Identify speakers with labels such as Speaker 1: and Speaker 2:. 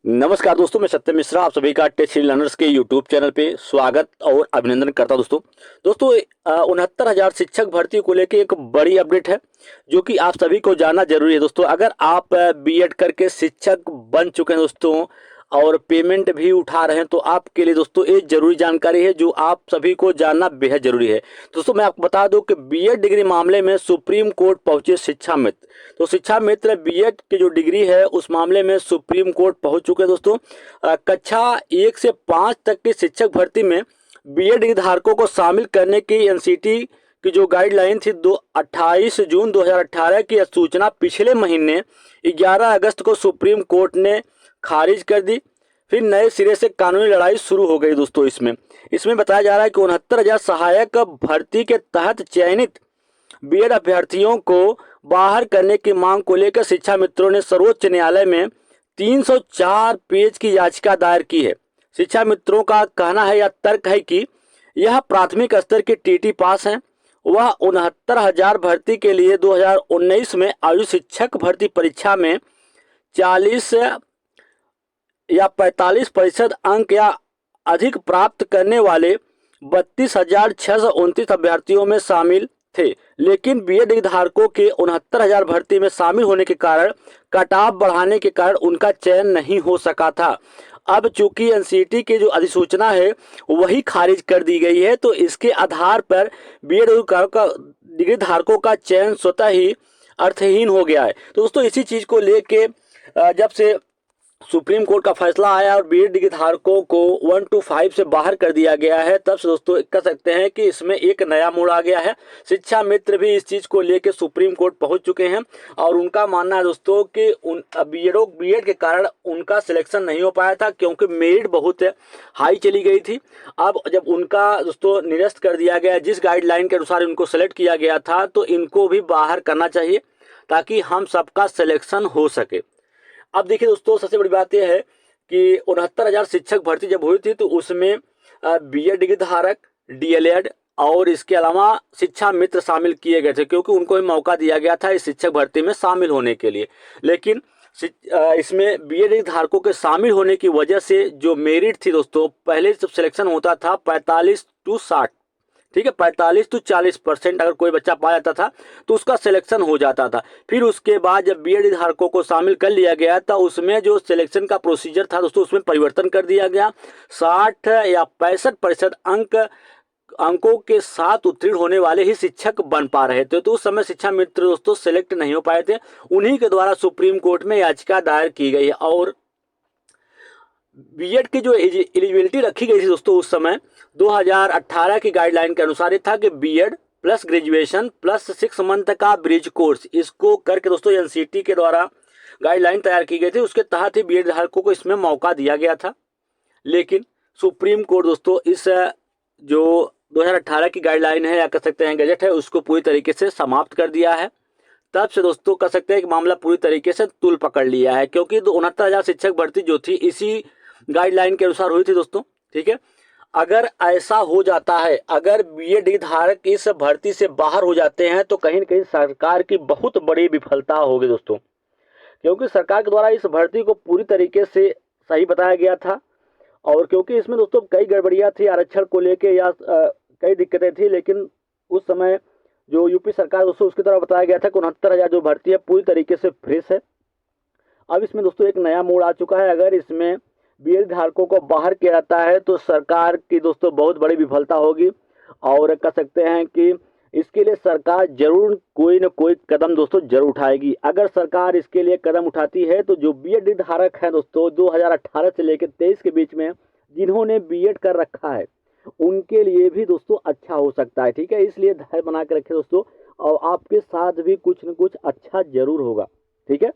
Speaker 1: नमस्कार दोस्तों, मैं सत्यम मिश्रा आप सभी का टेक लर्नर्स के यूट्यूब चैनल पे स्वागत और अभिनंदन करता हूं। दोस्तों 69,000 शिक्षक भर्ती को लेके एक बड़ी अपडेट है जो कि आप सभी को जानना जरूरी है। दोस्तों अगर आप बीएड करके शिक्षक बन चुके हैं दोस्तों और पेमेंट भी उठा रहे हैं तो आपके लिए दोस्तों ये जरूरी जानकारी है जो आप सभी को जानना बेहद जरूरी है। दोस्तों मैं आपको बता दूं कि बीएड डिग्री मामले में सुप्रीम कोर्ट पहुंचे शिक्षा मित्र। तो शिक्षा मित्र बीएड की जो डिग्री है उस मामले में सुप्रीम कोर्ट पहुंच चुके हैं दोस्तों। कक्षा 1 से 5 तक की शिक्षक भर्ती में बीएड डिग्री धारकों को शामिल करने की एनसीटी की जो गाइडलाइन थी 28 जून 2018 की सूचना पिछले महीने 11 अगस्त को सुप्रीम कोर्ट ने खारिज कर दी। फिर नए सिरे से कानूनी लड़ाई शुरू हो गई दोस्तों। इसमें बताया जा रहा है कि 69,000 सहायक भर्ती के तहत चयनित बीएड अभ्यर्थियों को बाहर करने की मांग को लेकर शिक्षा मित्रों ने सर्वोच्च न्यायालय में 304 पेज की याचिका दायर की है। शिक्षा मित्रों का कहना है या तर्क है कि यह प्राथमिक स्तर के टीटी पास हैं। वह 69,000 भर्ती के लिए 2019 में आयु शिक्षक भर्ती परीक्षा में 40 या 45% अंक या अधिक प्राप्त करने वाले 32,629 अभ्यर्थियों में शामिल थे, लेकिन बीएड धारकों के 69,000 भर्ती में शामिल होने के कारण कट ऑफ बढ़ाने के कारण उनका चयन नहीं हो सका था। अब चूंकि एनसीटी की जो अधिसूचना है वही खारिज कर दी गई है तो इसके आधार पर बीएड डिग्री धारकों का चयन स्वतः ही अर्थहीन हो गया है। तो दोस्तों इसी चीज को लेके जब से सुप्रीम कोर्ट का फैसला आया और बीएड डिग्री धारकों को 1 to 5 से बाहर कर दिया गया है तब से दोस्तों कह सकते हैं कि इसमें एक नया मोड़ आ गया है। शिक्षा मित्र भी इस चीज को लेकर सुप्रीम कोर्ट पहुंच चुके हैं और उनका मानना है दोस्तों कि बीएड के कारण उनका सिलेक्शन नहीं हो पाया था क्योंकि मेरिट बहुत हाई चली गई थी। अब जब उनका दोस्तों निरस्त कर दिया गया, जिस गाइडलाइन के अनुसार इनको सेलेक्ट किया गया था, तो इनको भी बाहर करना चाहिए ताकि हम सबका सिलेक्शन हो सके। अब देखिए दोस्तों सबसे बड़ी बात यह है कि 69,000 शिक्षक भर्ती जब हुई थी तो उसमें बीएड डिग्री धारक, डीएलएड और इसके अलावा शिक्षा मित्र शामिल किए गए थे क्योंकि उनको भी मौका दिया गया था इस शिक्षक भर्ती में शामिल होने के लिए। लेकिन इसमें बीएड डिग्री धारकों के शामिल होने की वजह से जो मेरिट थी दोस्तों, पहले जब सिलेक्शन होता था 45 to 60, ठीक है, 45 to 40% अगर कोई बच्चा पा जाता था तो उसका सिलेक्शन हो जाता था। फिर उसके बाद जब बीएड धारकों को शामिल कर लिया गया था उसमें जो सिलेक्शन का प्रोसीजर था दोस्तों उसमें परिवर्तन कर दिया गया। 60 या 65% अंकों के साथ उत्तीर्ण होने वाले ही शिक्षक बन पा रहे थे। तो उस समय शिक्षा मित्र दोस्तों सिलेक्ट नहीं हो पाए थे। उन्हीं के द्वारा सुप्रीम कोर्ट में याचिका दायर की गई और बीएड की जो एलिजिबिलिटी रखी गई थी दोस्तों उस समय 2018 की गाइडलाइन के अनुसार ये था कि BEd plus graduation plus 6 month का ब्रिज कोर्स, इसको करके दोस्तों एनसीटी के द्वारा गाइडलाइन तैयार की गई थी, उसके तहत ही बीएड धारकों को इसमें मौका दिया गया था। लेकिन सुप्रीम कोर्ट दोस्तों इस जो 2018 की गाइडलाइन है या कह सकते हैं गजट है उसको पूरी तरीके से समाप्त कर दिया है। तब से दोस्तों कह सकते हैं कि मामला पूरी तरीके से तूल पकड़ लिया है क्योंकि 69,000 शिक्षक भर्ती जो थी इसी गाइडलाइन के अनुसार हुई थी दोस्तों, ठीक है। अगर ऐसा हो जाता है, अगर बीएड धारक इस भर्ती से बाहर हो जाते हैं तो कहीं न कहीं सरकार की बहुत बड़ी विफलता होगी दोस्तों, क्योंकि सरकार के द्वारा इस भर्ती को पूरी तरीके से सही बताया गया था और क्योंकि इसमें दोस्तों कई गड़बड़ियां थी आरक्षण को लेके या कई दिक्कतें थी, लेकिन उस समय जो यूपी सरकार दोस्तों उसकी तरफ बताया गया था कि 69,000 जो भर्ती है पूरी तरीके से फ्रेश है। अब इसमें दोस्तों एक नया मोड़ आ चुका है। अगर इसमें बीएड धारकों को बाहर किया जाता है तो सरकार की दोस्तों बहुत बड़ी विफलता होगी और कह सकते हैं कि इसके लिए सरकार जरूर कोई न कोई कदम दोस्तों जरूर उठाएगी। अगर सरकार इसके लिए कदम उठाती है तो जो बीएड धारक हैं दोस्तों 2018 से लेकर 23 के बीच में जिन्होंने बीएड कर रखा है उनके लिए भी दोस्तों अच्छा हो सकता है, ठीक है। इसलिए धैर्य बना के रखे दोस्तों और आपके साथ भी कुछ न कुछ अच्छा जरूर होगा, ठीक है।